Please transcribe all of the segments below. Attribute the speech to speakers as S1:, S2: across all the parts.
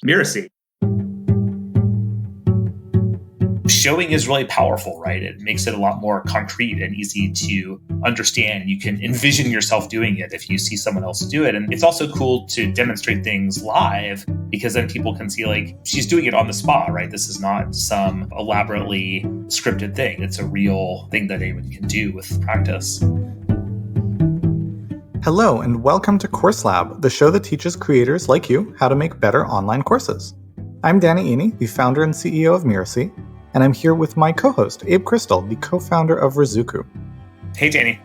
S1: Mirasee. Showing is really powerful, right? It makes it a lot more concrete and easy to understand. You can envision yourself doing it if you see someone else do it. And it's also cool to demonstrate things live because then people can see like she's doing it on the spot, right? This is not some elaborately scripted thing. It's a real thing that anyone can do with practice.
S2: Hello, and welcome to Course Lab, the show that teaches creators like you how to make better online courses. I'm Danny Iny, the founder and CEO of Mirasee, and I'm here with my co-host, Abe Crystal, the co-founder of Rizuku.
S1: Hey, Danny.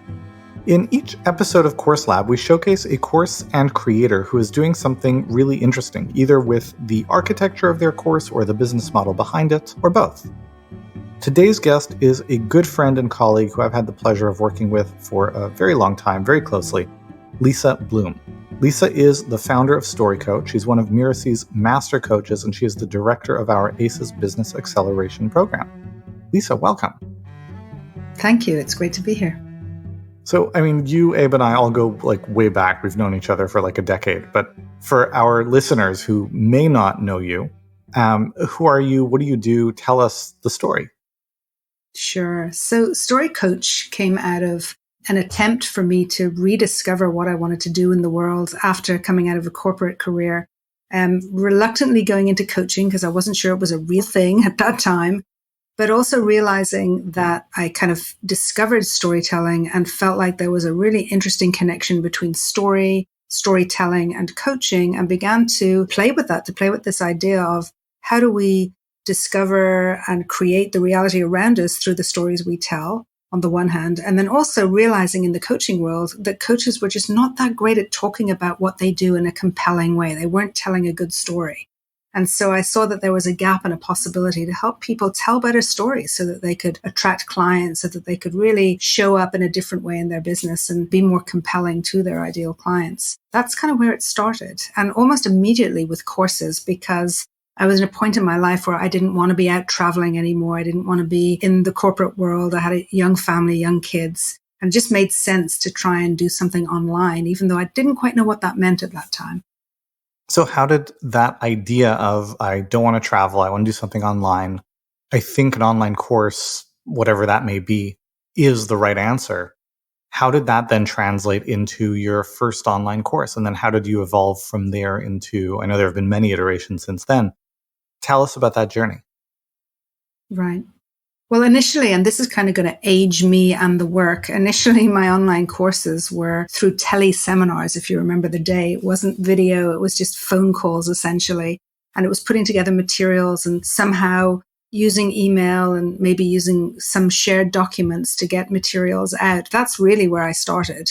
S2: In each episode of Course Lab, we showcase a course and creator who is doing something really interesting, either with the architecture of their course or the business model behind it, or both. Today's guest is a good friend and colleague who I've had the pleasure of working with for a very long time, very closely, Lisa Bloom. Lisa is the founder of Story Coach. She's one of Mirasee's master coaches, and she is the director of our ACES Business Acceleration Program. Lisa, welcome.
S3: Thank you. It's great to be here.
S2: So, you, Abe, and I all go way back. We've known each other for a decade. But for our listeners who may not know you, who are you? What do you do? Tell us the story.
S3: Sure. So Story Coach came out of an attempt for me to rediscover what I wanted to do in the world after coming out of a corporate career. Reluctantly going into coaching because I wasn't sure it was a real thing at that time, but also realizing that I kind of discovered storytelling and felt like there was a really interesting connection between storytelling and coaching, and began to play with this idea of how do we discover and create the reality around us through the stories we tell, on the one hand, and then also realizing in the coaching world that coaches were just not that great at talking about what they do in a compelling way. They weren't telling a good story. And so I saw that there was a gap and a possibility to help people tell better stories so that they could attract clients, so that they could really show up in a different way in their business and be more compelling to their ideal clients. That's kind of where it started. And almost immediately with courses, because I was at a point in my life where I didn't want to be out traveling anymore. I didn't want to be in the corporate world. I had a young family, young kids, and it just made sense to try and do something online, even though I didn't quite know what that meant at that time.
S2: So how did that idea of, I don't want to travel, I want to do something online, I think an online course, whatever that may be, is the right answer. How did that then translate into your first online course? And then how did you evolve from there into, I know there have been many iterations since then. Tell us about that journey.
S3: Right. Well, initially, and this is kind of going to age me and the work, initially my online courses were through teleseminars, if you remember the day. It wasn't video, it was just phone calls essentially. And it was putting together materials and somehow using email and maybe using some shared documents to get materials out. That's really where I started.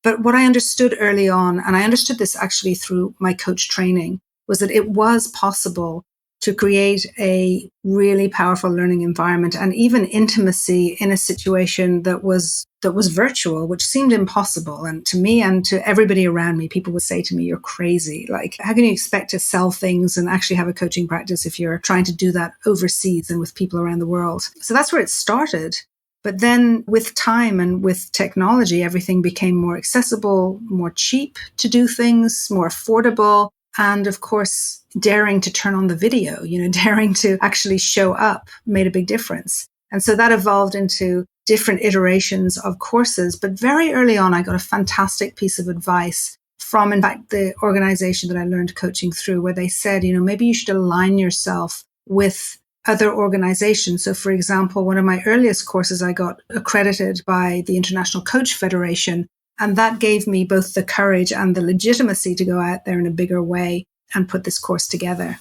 S3: But what I understood early on, and I understood this actually through my coach training, was that it was possible to create a really powerful learning environment and even intimacy in a situation that was virtual, which seemed impossible. And to me and to everybody around me, people would say to me, "You're crazy. How can you expect to sell things and actually have a coaching practice if you're trying to do that overseas and with people around the world?" So that's where it started. But then with time and with technology, everything became more accessible, more cheap to do things, more affordable. And of course, daring to turn on the video, daring to actually show up made a big difference. And so that evolved into different iterations of courses. But very early on, I got a fantastic piece of advice from, in fact, the organization that I learned coaching through, where they said, maybe you should align yourself with other organizations. So for example, one of my earliest courses, I got accredited by the International Coach Federation. And that gave me both the courage and the legitimacy to go out there in a bigger way and put this course together.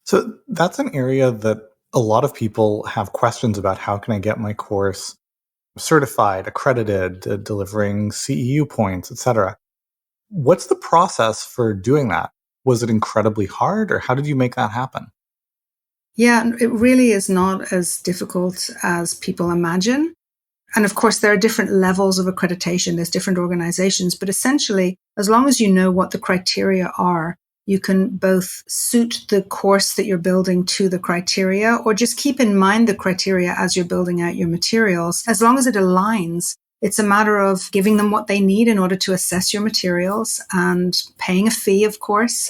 S2: So that's an area that a lot of people have questions about. How can I get my course certified, accredited, delivering CEU points, etc.? What's the process for doing that? Was it incredibly hard, or how did you make that happen?
S3: Yeah, it really is not as difficult as people imagine. And of course, there are different levels of accreditation. There's different organizations, but essentially, as long as you know what the criteria are, you can both suit the course that you're building to the criteria, or just keep in mind the criteria as you're building out your materials. As long as it aligns, it's a matter of giving them what they need in order to assess your materials and paying a fee, of course.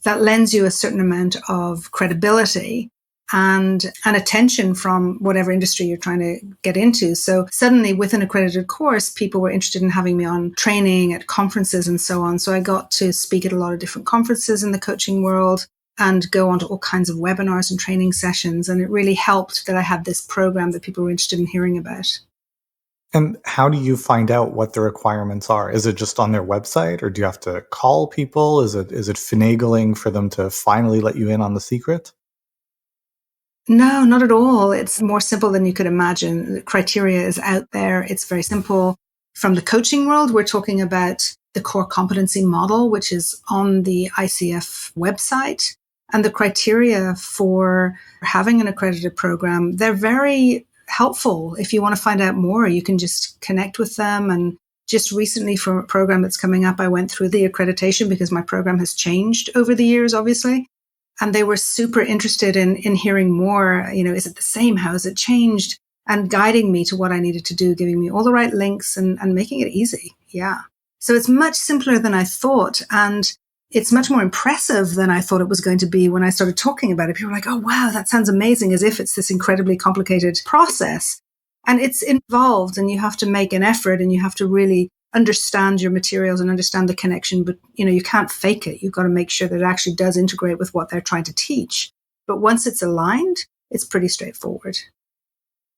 S3: that lends you a certain amount of credibility and attention from whatever industry you're trying to get into. So suddenly with an accredited course, people were interested in having me on training at conferences and so on. So I got to speak at a lot of different conferences in the coaching world and go on to all kinds of webinars and training sessions. And it really helped that I had this program that people were interested in hearing about.
S2: And how do you find out what the requirements are? Is it just on their website, or do you have to call people? Is it finagling for them to finally let you in on the secret?
S3: No, not at all. It's more simple than you could imagine. The criteria is out there. It's very simple. From the coaching world, we're talking about the core competency model, which is on the ICF website. And the criteria for having an accredited program, they're very helpful. If you want to find out more, you can just connect with them. And just recently for a program that's coming up, I went through the accreditation because my program has changed over the years, obviously. And they were super interested in hearing more. Is it the same? How has it changed? And guiding me to what I needed to do, giving me all the right links and making it easy. Yeah. So it's much simpler than I thought. And it's much more impressive than I thought it was going to be when I started talking about it. People were like, oh, wow, that sounds amazing, as if it's this incredibly complicated process. And it's involved, and you have to make an effort, and you have to really understand your materials and understand the connection. But, you can't fake it. You've got to make sure that it actually does integrate with what they're trying to teach. But once it's aligned, it's pretty straightforward.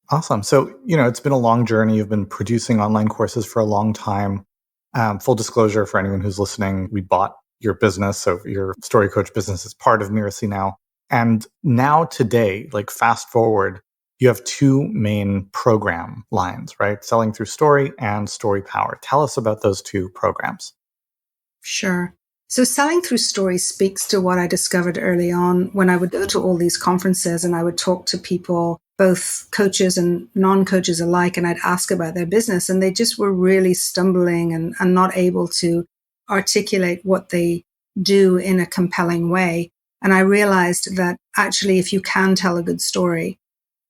S2: Awesome. So, it's been a long journey. You've been producing online courses for a long time. Full disclosure for anyone who's listening, we bought your business. So your Story Coach business is part of Mirasee now. And now today, like fast forward, you have two main program lines, right? Selling Through Story and Story Power. Tell us about those two programs.
S3: Sure. So Selling Through Story speaks to what I discovered early on when I would go to all these conferences and I would talk to people, both coaches and non-coaches alike, and I'd ask about their business. And they just were really stumbling and not able to articulate what they do in a compelling way. And I realized that actually, if you can tell a good story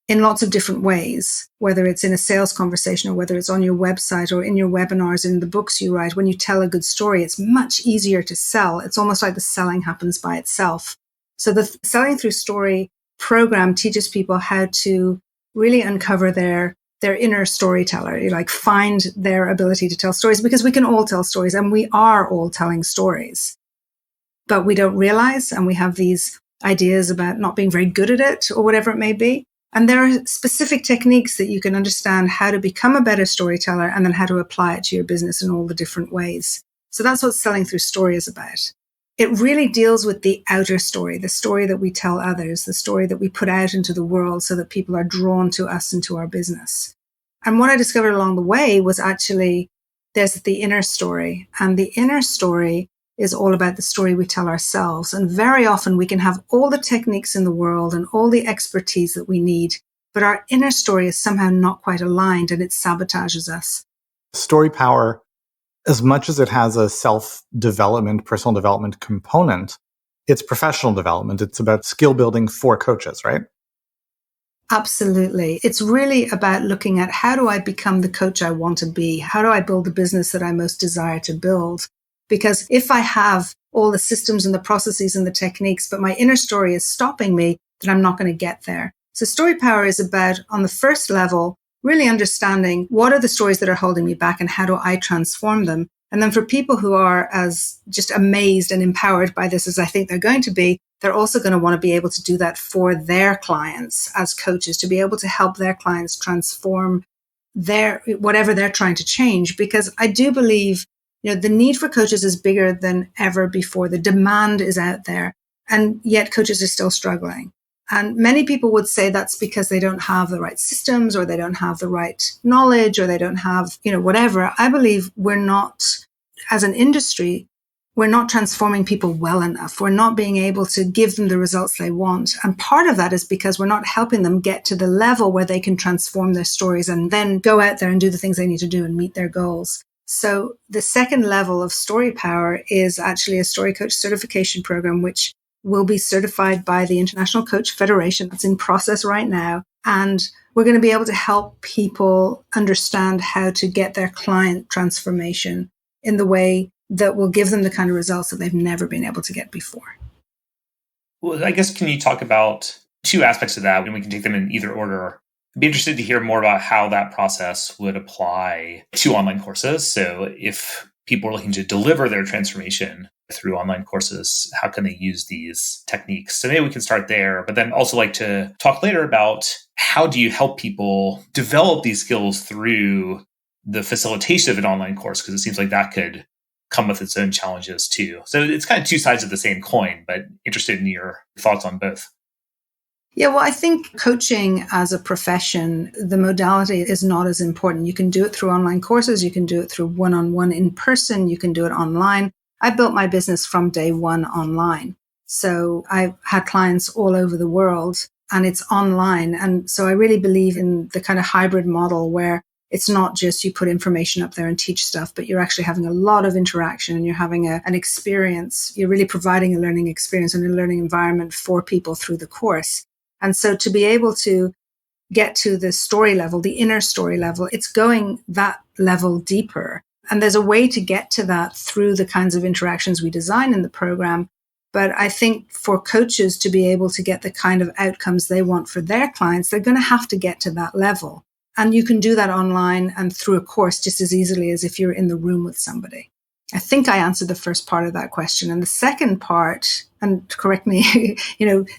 S3: in lots of different ways, whether it's in a sales conversation or whether it's on your website or in your webinars, in the books you write, when you tell a good story, it's much easier to sell. It's almost like the selling happens by itself. So the Selling Through Story program teaches people how to really uncover their inner storyteller, like find their ability to tell stories, because we can all tell stories and we are all telling stories, but we don't realize, and we have these ideas about not being very good at it or whatever it may be. And there are specific techniques that you can understand how to become a better storyteller and then how to apply it to your business in all the different ways. So that's what Selling Through Story is about. It really deals with the outer story, the story that we tell others, the story that we put out into the world so that people are drawn to us and to our business. And what I discovered along the way was actually there's the inner story, and the inner story is all about the story we tell ourselves. And very often we can have all the techniques in the world and all the expertise that we need, but our inner story is somehow not quite aligned and it sabotages us.
S2: Story Power, as much as it has a self-development, personal development component, it's professional development. It's about skill building for coaches, right?
S3: Absolutely. It's really about looking at how do I become the coach I want to be? How do I build the business that I most desire to build? Because if I have all the systems and the processes and the techniques, but my inner story is stopping me, then I'm not going to get there. So Story Power is about, on the first level, really understanding what are the stories that are holding me back and how do I transform them? And then for people who are as just amazed and empowered by this as I think they're going to be, they're also going to want to be able to do that for their clients as coaches, to be able to help their clients transform whatever they're trying to change. Because I do believe the need for coaches is bigger than ever before. The demand is out there, and yet coaches are still struggling. And many people would say that's because they don't have the right systems, or they don't have the right knowledge, or they don't have, whatever. I believe we're not, as an industry, we're not transforming people well enough. We're not being able to give them the results they want. And part of that is because we're not helping them get to the level where they can transform their stories and then go out there and do the things they need to do and meet their goals. So the second level of Story Power is actually a Story Coach certification program, which will be certified by the International Coach Federation. That's in process right now. And we're going to be able to help people understand how to get their client transformation in the way that will give them the kind of results that they've never been able to get before.
S1: Well, I guess, can you talk about two aspects of that, and we can take them in either order? I'd be interested to hear more about how that process would apply to online courses. So if people are looking to deliver their transformation through online courses, how can they use these techniques? So maybe we can start there, but then also like to talk later about how do you help people develop these skills through the facilitation of an online course? Because it seems like that could come with its own challenges too. So it's kind of two sides of the same coin, but interested in your thoughts on both.
S3: Yeah, well, I think coaching as a profession, the modality is not as important. You can do it through online courses. You can do it through one-on-one in person. You can do it online. I built my business from day one online. So I've had clients all over the world and it's online. And so I really believe in the kind of hybrid model where it's not just you put information up there and teach stuff, but you're actually having a lot of interaction and you're having an experience. You're really providing a learning experience and a learning environment for people through the course. And so to be able to get to the story level, the inner story level, it's going that level deeper. And there's a way to get to that through the kinds of interactions we design in the program. But I think for coaches to be able to get the kind of outcomes they want for their clients, they're going to have to get to that level. And you can do that online and through a course just as easily as if you're in the room with somebody. I think I answered the first part of that question. And the second part, and correct me,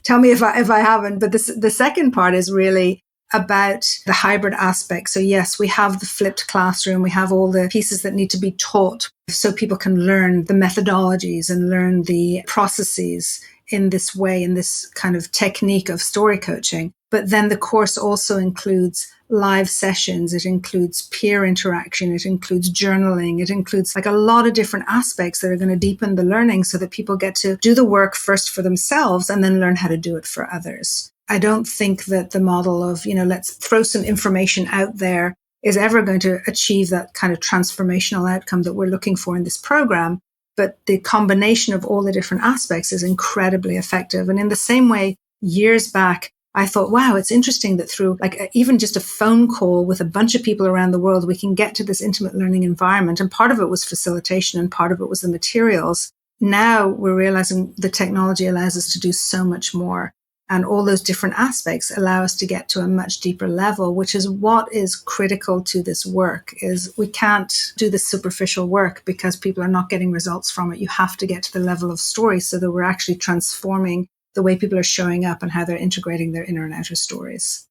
S3: tell me if I haven't, but the second part is really about the hybrid aspect. So yes, we have the flipped classroom. We have all the pieces that need to be taught so people can learn the methodologies and learn the processes in this way, in this kind of technique of story coaching. But then the course also includes live sessions. It includes peer interaction. It includes journaling. It includes like a lot of different aspects that are going to deepen the learning so that people get to do the work first for themselves and then learn how to do it for others. I don't think that the model of, let's throw some information out there is ever going to achieve that kind of transformational outcome that we're looking for in this program. But the combination of all the different aspects is incredibly effective. And in the same way, years back, I thought, wow, it's interesting that through even just a phone call with a bunch of people around the world, we can get to this intimate learning environment. And part of it was facilitation and part of it was the materials. Now we're realizing the technology allows us to do so much more. And all those different aspects allow us to get to a much deeper level, which is what is critical to this work. Is we can't do the superficial work because people are not getting results from it. You have to get to the level of story so that we're actually transforming the way people are showing up and how they're integrating their inner and outer stories.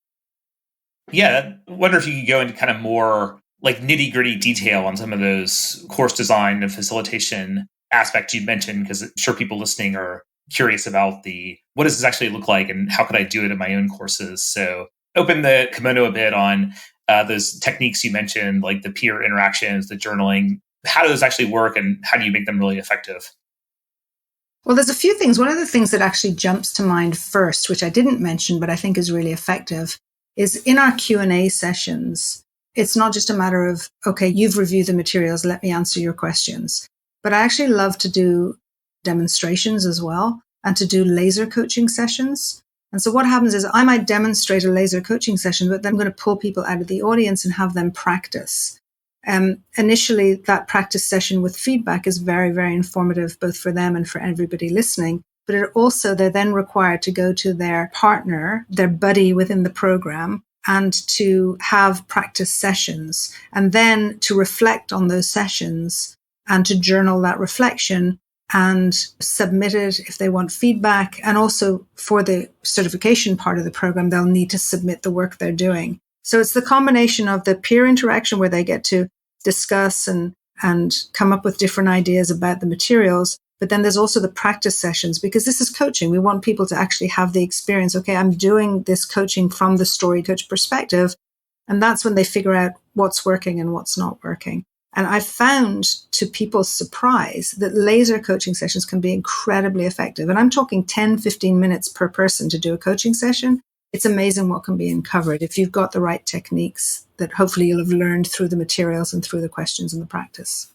S1: Yeah, I wonder if you could go into kind of more like nitty-gritty detail on some of those course design and facilitation aspects you mentioned, because I'm sure people listening are curious about what does this actually look like and how could I do it in my own courses? So open the kimono a bit on those techniques you mentioned, like the peer interactions, the journaling. How do those actually work and how do you make them really effective?
S3: Well, there's a few things. One of the things that actually jumps to mind first, which I didn't mention, but I think is really effective, is in our Q&A sessions, it's not just a matter of, okay, you've reviewed the materials, let me answer your questions. But I actually love to do demonstrations as well and to do laser coaching sessions. And so what happens is I might demonstrate a laser coaching session, but then I'm going to pull people out of the audience and have them practice. Initially, that practice session with feedback is very, very informative, both for them and for everybody listening. But they're then required to go to their partner, their buddy within the program, and to have practice sessions, and then to reflect on those sessions and to journal that reflection and submit it if they want feedback. And also for the certification part of the program, they'll need to submit the work they're doing. So it's the combination of the peer interaction where they get to discuss and come up with different ideas about the materials. But then there's also the practice sessions, because this is coaching. We want people to actually have the experience. Okay, I'm doing this coaching from the story coach perspective. And that's when they figure out what's working and what's not working. And I found, to people's surprise, that laser coaching sessions can be incredibly effective. And I'm talking 10, 15 minutes per person to do a coaching session. It's amazing what can be uncovered if you've got the right techniques that hopefully you'll have learned through the materials and through the questions and the practice.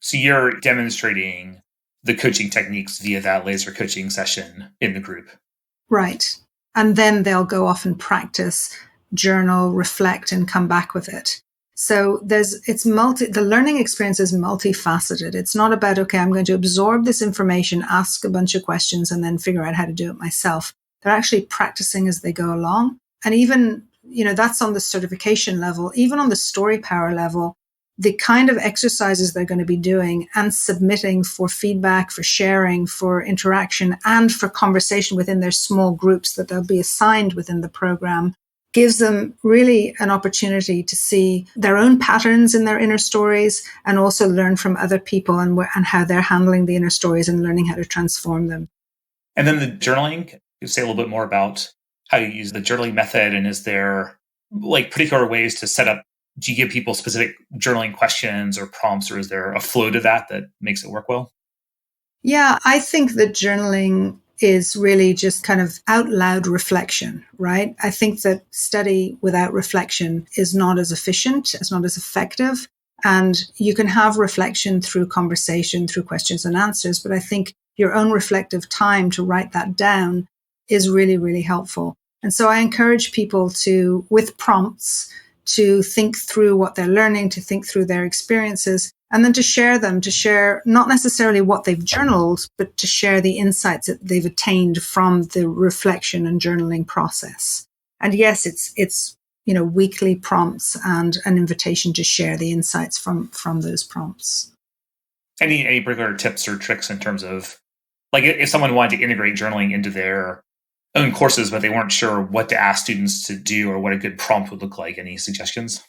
S3: So
S1: you're demonstrating the coaching techniques via that laser coaching session in the group.
S3: Right. And then they'll go off and practice, journal, reflect, and come back with it. So the learning experience is multifaceted. It's not about, okay, I'm going to absorb this information, ask a bunch of questions, and then figure out how to do it myself. They're actually practicing as they go along. And even, that's on the certification level, even on the story power level, the kind of exercises they're going to be doing and submitting for feedback, for sharing, for interaction, and for conversation within their small groups that they'll be assigned within the program gives them really an opportunity to see their own patterns in their inner stories and also learn from other people and how they're handling the inner stories and learning how to transform them.
S1: And then the journaling, can you say a little bit more about how you use the journaling method, and is there particular ways to set up? Do you give people specific journaling questions or prompts, or is there a flow to that makes it work well?
S3: Yeah, I think that journaling is really just kind of out loud reflection, right? I think that study without reflection is not as efficient, it's not as effective. And you can have reflection through conversation, through questions and answers, but I think your own reflective time to write that down is really, really helpful. And so I encourage people to, with prompts, to think through what they're learning, to think through their experiences, and then to share not necessarily what they've journaled, but to share the insights that they've attained from the reflection and journaling process. And yes, it's weekly prompts and an invitation to share the insights from those prompts.
S1: Any particular tips or tricks in terms of, if someone wanted to integrate journaling into their own courses, but they weren't sure what to ask students to do or what a good prompt would look like? Any suggestions?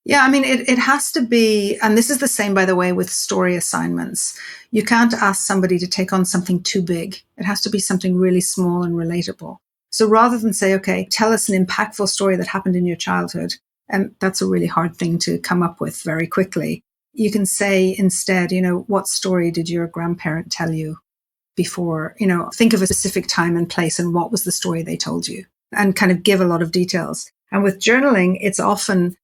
S3: Yeah, I mean, it has to be, and this is the same, by the way, with story assignments. You can't ask somebody to take on something too big. It has to be something really small and relatable. So rather than say, okay, tell us an impactful story that happened in your childhood, and that's a really hard thing to come up with very quickly. You can say instead, what story did your grandparent tell you before? Think of a specific time and place and what was the story they told you, and kind of give a lot of details. And with journaling, it's often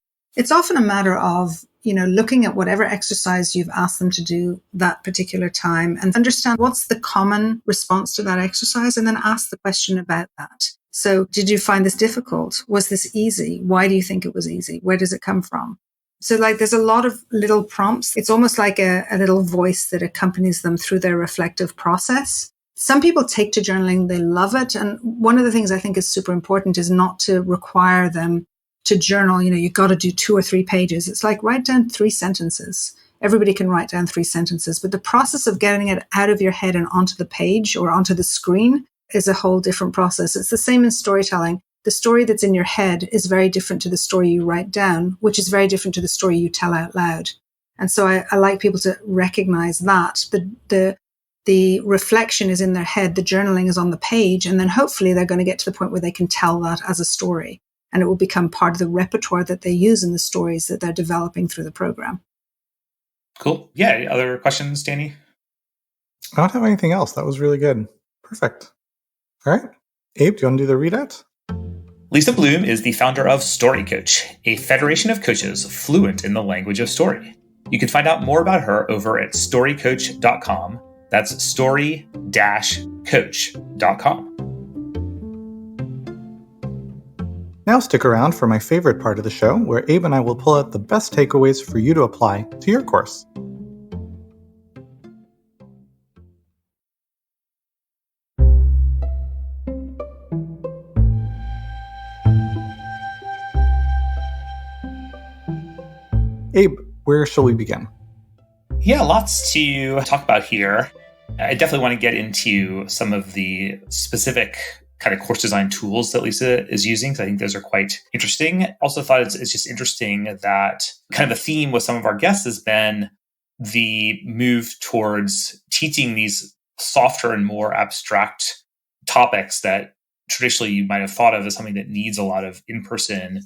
S3: a matter of, looking at whatever exercise you've asked them to do that particular time and understand what's the common response to that exercise, and then ask the question about that. So did you find this difficult? Was this easy? Why do you think it was easy? Where does it come from? So there's a lot of little prompts. It's almost like a little voice that accompanies them through their reflective process. Some people take to journaling, they love it. And one of the things I think is super important is not to require them to journal. You've got to do 2 or 3 pages. It's like, write down 3 sentences. Everybody can write down 3 sentences, but the process of getting it out of your head and onto the page or onto the screen is a whole different process. It's the same in storytelling. The story that's in your head is very different to the story you write down, which is very different to the story you tell out loud. And so I like people to recognize that the reflection is in their head, the journaling is on the page, and then hopefully they're going to get to the point where they can tell that as a story. And it will become part of the repertoire that they use in the stories that they're developing through the program.
S1: Cool. Yeah. Other questions, Danny?
S2: I don't have anything else. That was really good. Perfect. All right. Abe, do you want to do the readout?
S1: Lisa Bloom is the founder of Story Coach, a federation of coaches fluent in the language of story. You can find out more about her over at storycoach.com. That's story-coach.com.
S2: Now stick around for my favorite part of the show, where Abe and I will pull out the best takeaways for you to apply to your course. Abe, where shall we begin?
S1: Yeah, lots to talk about here. I definitely want to get into some of the specific kind of course design tools that Lisa is using, because I think those are quite interesting. Also thought it's just interesting that kind of the theme with some of our guests has been the move towards teaching these softer and more abstract topics that traditionally you might have thought of as something that needs a lot of in-person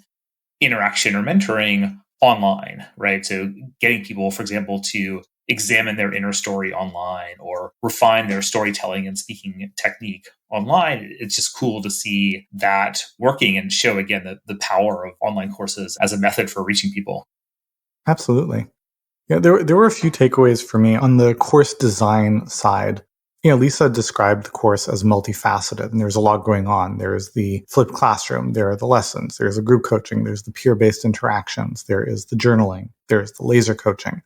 S1: interaction or mentoring online, right? So getting people, for example, to examine their inner story online or refine their storytelling and speaking technique online. It's just cool to see that working and show, again, the power of online courses as a method for reaching people.
S2: Absolutely. Yeah, there were a few takeaways for me on the course design side. Lisa described the course as multifaceted, and there's a lot going on. There's the flipped classroom, there are the lessons, there's the group coaching, there's the peer-based interactions, there is the journaling, there's the laser coaching.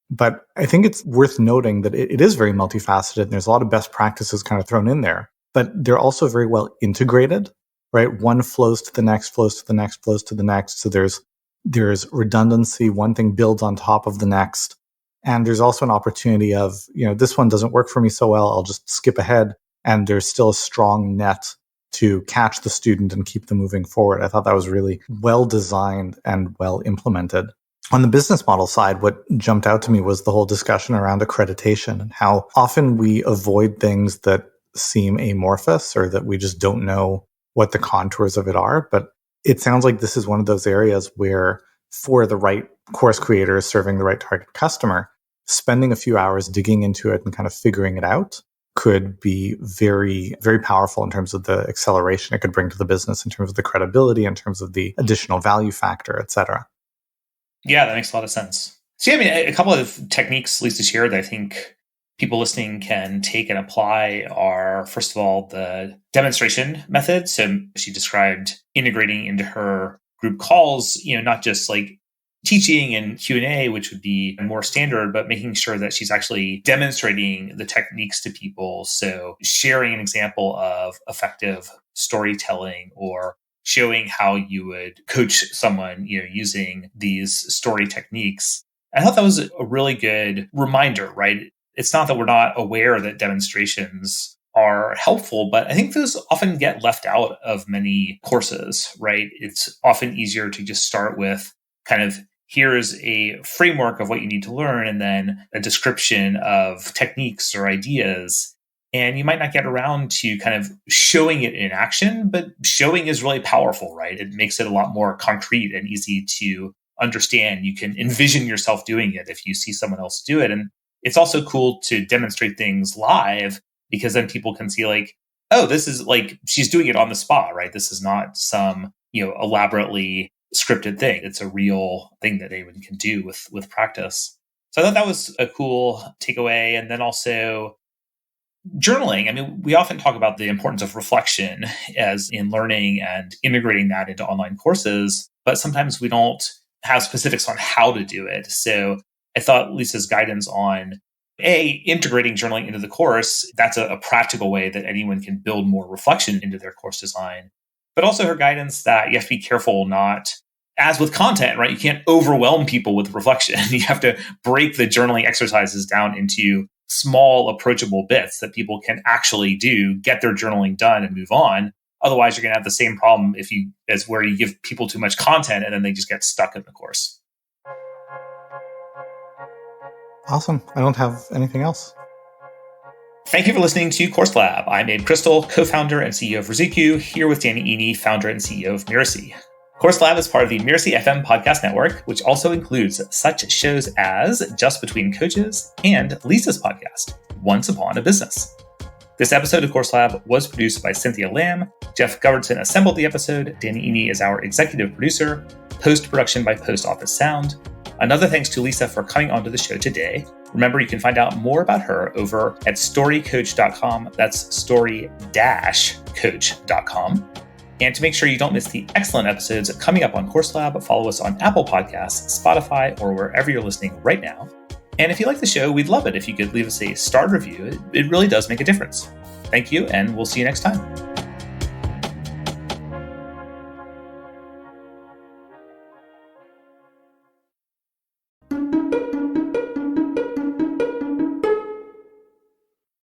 S2: But I think it's worth noting that it is very multifaceted, and there's a lot of best practices kind of thrown in there, but they're also very well integrated, right? One flows to the next, flows to the next, flows to the next. So there's redundancy. One thing builds on top of the next. And there's also an opportunity of, this one doesn't work for me so well, I'll just skip ahead. And there's still a strong net to catch the student and keep them moving forward. I thought that was really well designed and well implemented. On the business model side, what jumped out to me was the whole discussion around accreditation and how often we avoid things that seem amorphous or that we just don't know what the contours of it are. But it sounds like this is one of those areas where, for the right course creators serving the right target customer, spending a few hours digging into it and kind of figuring it out could be very, very powerful in terms of the acceleration it could bring to the business, in terms of the credibility, in terms of the additional value factor, et cetera.
S1: Yeah, that makes a lot of sense. So, a couple of techniques Lisa shared that I think people listening can take and apply are, first of all, the demonstration method. So she described integrating into her group calls, not just like teaching and Q&A, which would be more standard, but making sure that she's actually demonstrating the techniques to people. So sharing an example of effective storytelling or showing how you would coach someone, using these story techniques. I thought that was a really good reminder, right? It's not that we're not aware that demonstrations are helpful, but I think those often get left out of many courses, right? It's often easier to just start with kind of, here's a framework of what you need to learn, and then a description of techniques or ideas. And you might not get around to kind of showing it in action, but showing is really powerful, right? It makes it a lot more concrete and easy to understand. You can envision yourself doing it if you see someone else do it. And it's also cool to demonstrate things live, because then people can see like, oh, this is like, she's doing it on the spot, right? This is not some, elaborately scripted thing. It's a real thing that anyone can do with practice. So I thought that was a cool takeaway. And then also journaling. We often talk about the importance of reflection as in learning and integrating that into online courses, but sometimes we don't have specifics on how to do it. So I thought Lisa's guidance on integrating journaling into the course, that's a practical way that anyone can build more reflection into their course design. But also her guidance that you have to be careful not, as with content, right? You can't overwhelm people with reflection. You have to break the journaling exercises down into small, approachable bits that people can actually do, get their journaling done and move on. Otherwise, you're going to have the same problem as where you give people too much content and then they just get stuck in the course.
S2: Awesome. I don't have anything else.
S1: Thank you for listening to Course Lab. I'm Abe Crystal, co-founder and CEO of Riziku, here with Danny Iny, founder and CEO of Mirasee. Course Lab is part of the Mirasee FM podcast network, which also includes such shows as Just Between Coaches and Lisa's podcast, Once Upon a Business. This episode of Course Lab was produced by Cynthia Lamb. Geoff Govertsen assembled the episode. Danny Iny is our executive producer. Post-production by Post Office Sound. Another thanks to Lisa for coming onto the show today. Remember, you can find out more about her over at storycoach.com. That's story-coach.com. And to make sure you don't miss the excellent episodes coming up on Course Lab, follow us on Apple Podcasts, Spotify, or wherever you're listening right now. And if you like the show, we'd love it if you could leave us a star review. It really does make a difference. Thank you, and we'll see you next time.